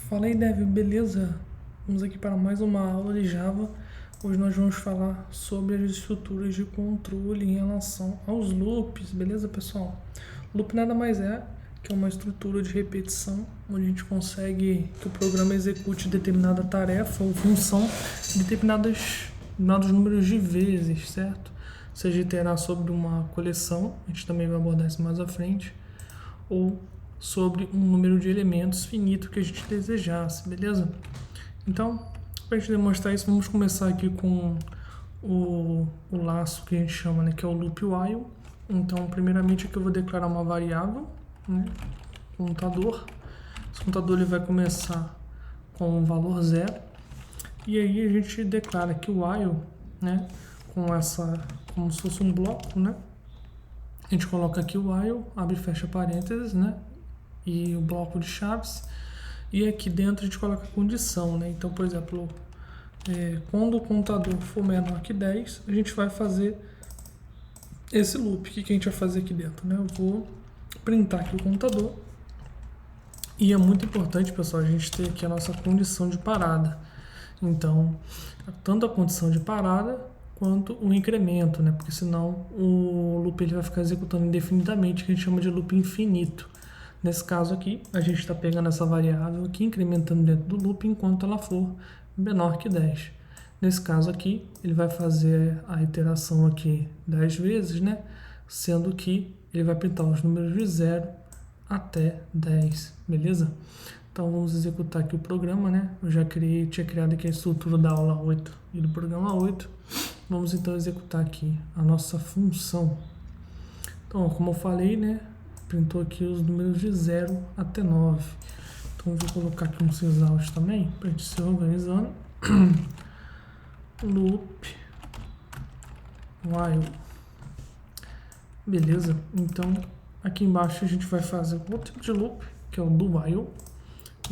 Fala aí, Dev, beleza? Vamos aqui para mais uma aula de Java. Hoje nós vamos falar sobre as estruturas de controle em relação aos loops, beleza, pessoal? Loop nada mais é que uma estrutura de repetição, onde a gente consegue que o programa execute determinada tarefa ou função em determinados números de vezes, certo? Seja iterar sobre uma coleção, a gente também vai abordar isso mais à frente, ou sobre um número de elementos finito que a gente desejasse, beleza? Então, para a gente demonstrar isso, vamos começar aqui com o laço que a gente chama, né, que é o loop while. Então, primeiramente aqui eu vou declarar uma variável, né, contador. Esse contador ele vai começar com o valor 0. E aí a gente declara que o while, né, como se fosse um bloco, né? A gente coloca aqui o while, abre e fecha parênteses, né? E o bloco de chaves. E aqui dentro a gente coloca a condição, né? Então, por exemplo, quando o contador for menor que 10, a gente vai fazer esse loop. O que a gente vai fazer aqui dentro, né? Eu vou printar aqui o contador. E é muito importante, pessoal, a gente ter aqui a nossa condição de parada. Então, tanto a condição de parada quanto o incremento, né? Porque senão o loop ele vai ficar executando indefinidamente, que a gente chama de loop infinito. Nesse caso aqui, a gente está pegando essa variável aqui, incrementando dentro do loop enquanto ela for menor que 10. Nesse caso aqui, ele vai fazer a iteração aqui 10 vezes, né? Sendo que ele vai printar os números de 0 até 10, beleza? Então vamos executar aqui o programa, né? Eu já tinha criado aqui a estrutura da aula 8 e do programa 8. Vamos então executar aqui a nossa função. Então, como eu falei, né? Printou aqui os números de 0 até 9. Então, vou colocar aqui um sysout também, para a gente se organizando. Loop while. Beleza? Então, aqui embaixo a gente vai fazer outro tipo de loop, que é o do while.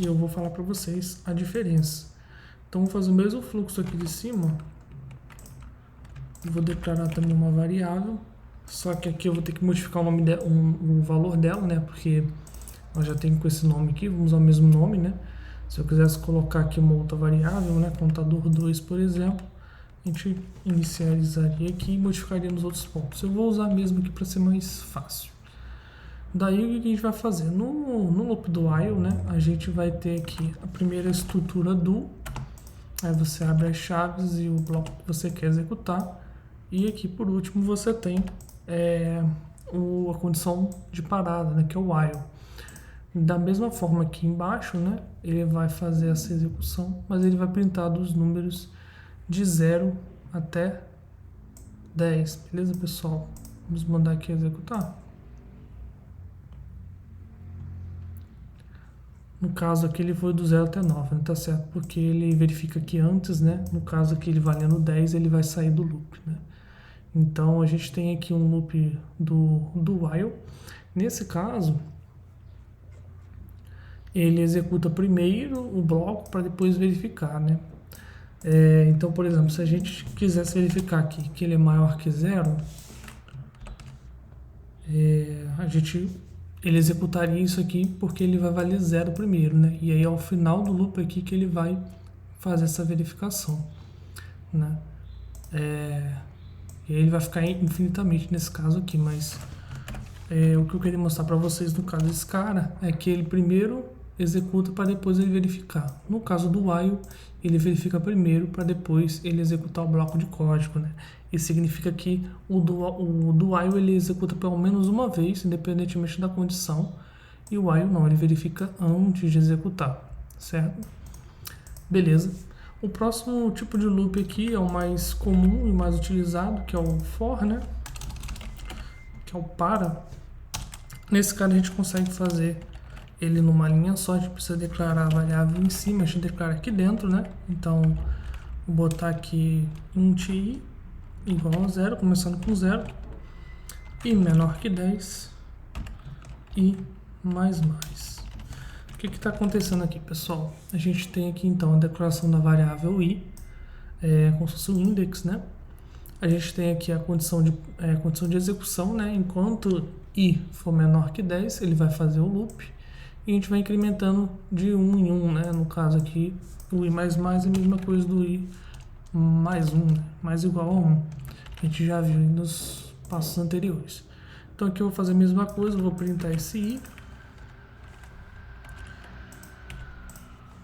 E eu vou falar para vocês a diferença. Então, vou fazer o mesmo fluxo aqui de cima. Vou declarar também uma variável. Só que aqui eu vou ter que modificar o valor dela, né? Porque ela já tem com esse nome aqui, vamos usar o mesmo nome, né? Se eu quisesse colocar aqui uma outra variável, né? Contador 2, por exemplo, a gente inicializaria aqui e modificaria nos outros pontos. Eu vou usar mesmo aqui para ser mais fácil. Daí o que a gente vai fazer? No loop do while, né? A gente vai ter aqui a primeira estrutura do. Aí você abre as chaves e o bloco que você quer executar. E aqui por último você tem a condição de parada, né, que é o while. Da mesma forma aqui embaixo, né, ele vai fazer essa execução, mas ele vai printar dos números de 0 até 10, beleza, pessoal? Vamos mandar aqui executar. No caso aqui ele foi do 0 até 9, né, tá certo? Porque ele verifica que antes, né, no caso aqui ele valendo 10, ele vai sair do loop, né? Então, a gente tem aqui um loop do while. Nesse caso, ele executa primeiro o bloco para depois verificar, né? Então, por exemplo, se a gente quisesse verificar aqui que ele é maior que 0, ele executaria isso aqui porque ele vai valer 0 primeiro, né? E aí, ao final do loop aqui que ele vai fazer essa verificação, né? E ele vai ficar infinitamente nesse caso aqui, mas o que eu queria mostrar para vocês no caso desse cara é que ele primeiro executa para depois ele verificar. No caso do while, ele verifica primeiro para depois ele executar o bloco de código, né? Isso significa que o do while ele executa pelo menos uma vez, independentemente da condição, e o while não, ele verifica antes de executar, certo? Beleza. O próximo tipo de loop aqui é o mais comum e mais utilizado, que é o for, né? Que é o para. Nesse caso a gente consegue fazer ele numa linha só, a gente precisa declarar a variável em cima, a gente declara aqui dentro, né? Então, vou botar aqui int i igual a 0, começando com 0, e menor que 10, e mais. O que está acontecendo aqui, pessoal? A gente tem aqui então a declaração da variável i, como se fosse um index, né? A gente tem aqui a condição de execução, né? Enquanto i for menor que 10, ele vai fazer o loop. e a gente vai incrementando de 1 em 1, né? No caso aqui, o i mais mais é a mesma coisa do i mais 1, né? Mais igual a 1. A gente já viu nos passos anteriores. Então aqui eu vou fazer a mesma coisa, eu vou printar esse i.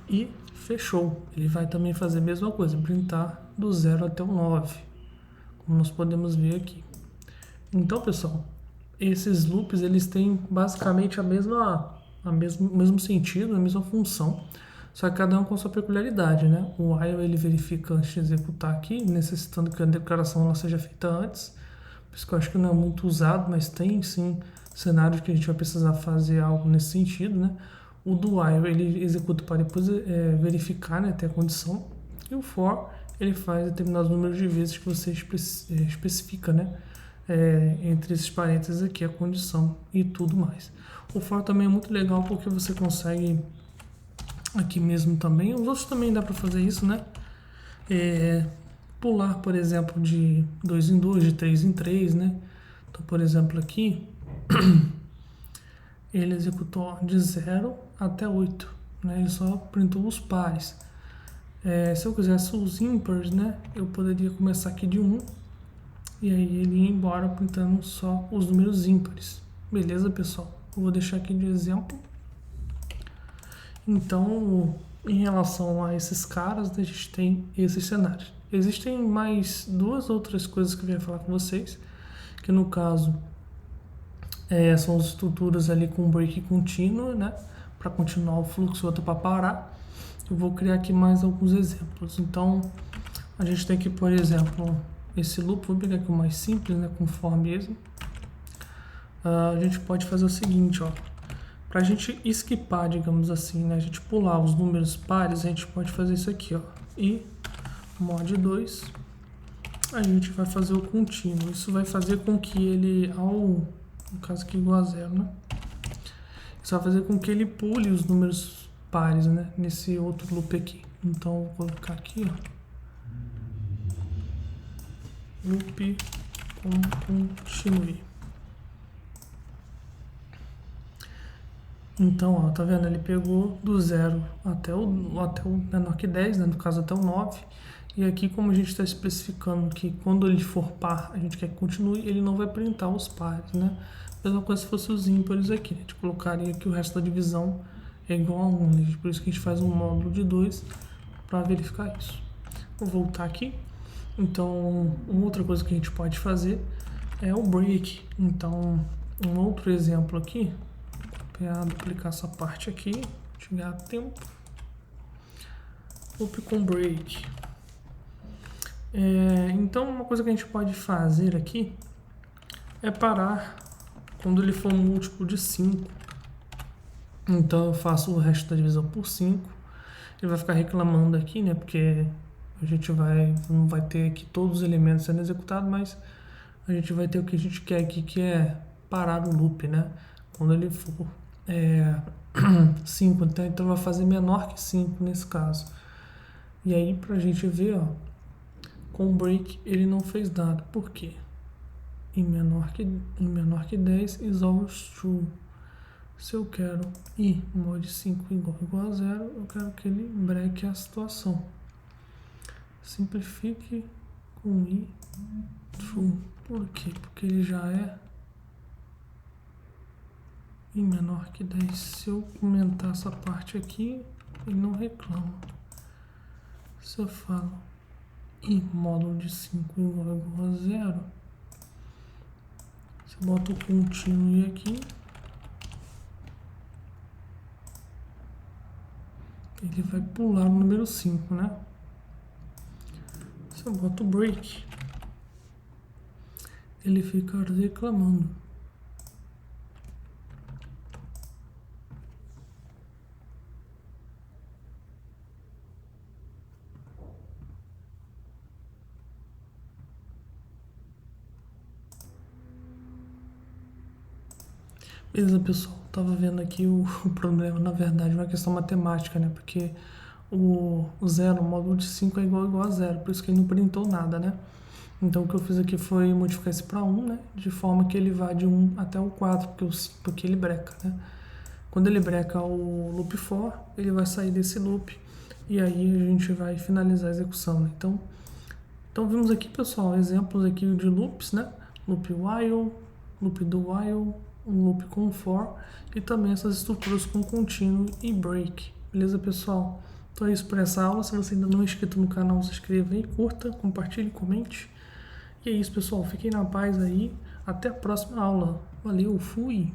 E fechou. Ele vai também fazer a mesma coisa, printar do 0 até o 9, como nós podemos ver aqui. Então, pessoal, esses loops eles têm basicamente o mesmo sentido, a mesma função, só que cada um com sua peculiaridade, né? O while ele verifica antes de executar aqui, necessitando que a declaração ela seja feita antes. Por isso que eu acho que não é muito usado, mas tem sim cenários que a gente vai precisar fazer algo nesse sentido, né? O do while ele executa para depois verificar, né, ter a condição. E o for ele faz determinados números de vezes que você especifica, né? Entre esses parênteses aqui a condição e tudo mais. O for também é muito legal porque você consegue aqui mesmo também, os outros também dá para fazer isso, né? Pular, por exemplo, de 2 em 2, de 3 em 3, né? Então, por exemplo, aqui ele executou de 0 até 8, né? Ele só printou os pares. Se eu quisesse os ímpares, né? Eu poderia começar aqui de 1 e aí ele ia embora printando só os números ímpares. Beleza, pessoal? Eu vou deixar aqui de exemplo. Então, em relação a esses caras, a gente tem esses cenários. Existem mais duas outras coisas que eu ia falar com vocês, que no caso são as estruturas ali com break contínuo, né? Para continuar o fluxo, outra para parar. Eu vou criar aqui mais alguns exemplos. Então, a gente tem aqui, por exemplo, esse loop, vou pegar aqui o mais simples, né, com for mesmo. A gente pode fazer o seguinte, ó. Para a gente esquipar, digamos assim, né, a gente pular os números pares, a gente pode fazer isso aqui, ó. E mod 2, a gente vai fazer o contínuo. Isso vai fazer com que ele, no caso aqui igual a 0, né? Isso vai fazer com que ele pule os números pares, né, nesse outro loop aqui. Então, vou colocar aqui, ó. Loop continue. Então, ó, tá vendo? Ele pegou do 0 até o menor que 10, né? No caso até o 9. E aqui, como a gente está especificando que quando ele for par, a gente quer que continue, ele não vai printar os pares, né? Mesma coisa se fosse os ímpares aqui. A gente colocaria que o resto da divisão é igual a 1, né? Por isso que a gente faz um módulo de 2 para verificar isso. Vou voltar aqui. Então, uma outra coisa que a gente pode fazer é o break. Então, um outro exemplo aqui, copiar, duplicar essa parte aqui, chegar a tempo, loop com break. Então, uma coisa que a gente pode fazer aqui é parar quando ele for múltiplo de 5. Então, eu faço o resto da divisão por 5. Ele vai ficar reclamando aqui, né, porque a gente não vai ter aqui todos os elementos sendo executados, mas a gente vai ter o que a gente quer aqui, que é parar o loop, né? Quando ele for 5, então vai fazer menor que 5 nesse caso. E aí, pra gente ver, ó, com o break ele não fez nada. Por quê? Em menor que 10 is always true. Se eu quero i mod 5 igual a 0, eu quero que ele breque a situação. Simplifique com i true. Por quê? Porque ele já é i menor que 10. Se eu aumentar essa parte aqui, ele não reclama. Se eu falo i módulo de 5 igual a 0, se eu boto o continue aqui, ele vai pular no número 5, né? Se eu boto o break, ele fica reclamando. Beleza, pessoal, tava vendo aqui o problema, na verdade, é uma questão matemática, né? Porque o 0, o módulo de 5 é igual a 0, por isso que ele não printou nada, né? Então o que eu fiz aqui foi modificar esse para 1, né? De forma que ele vá de 1 até o 4, porque ele breca, né? Quando ele breca o loop for, ele vai sair desse loop e aí a gente vai finalizar a execução, né? Então vimos aqui, pessoal, exemplos aqui de loops, né? Loop while, loop do while, um loop com for e também essas estruturas com contínuo e break. Beleza, pessoal? Então é isso por essa aula. Se você ainda não é inscrito no canal, se inscreva aí, curta, compartilhe, comente. E é isso, pessoal. Fiquem na paz aí. Até a próxima aula. Valeu, fui!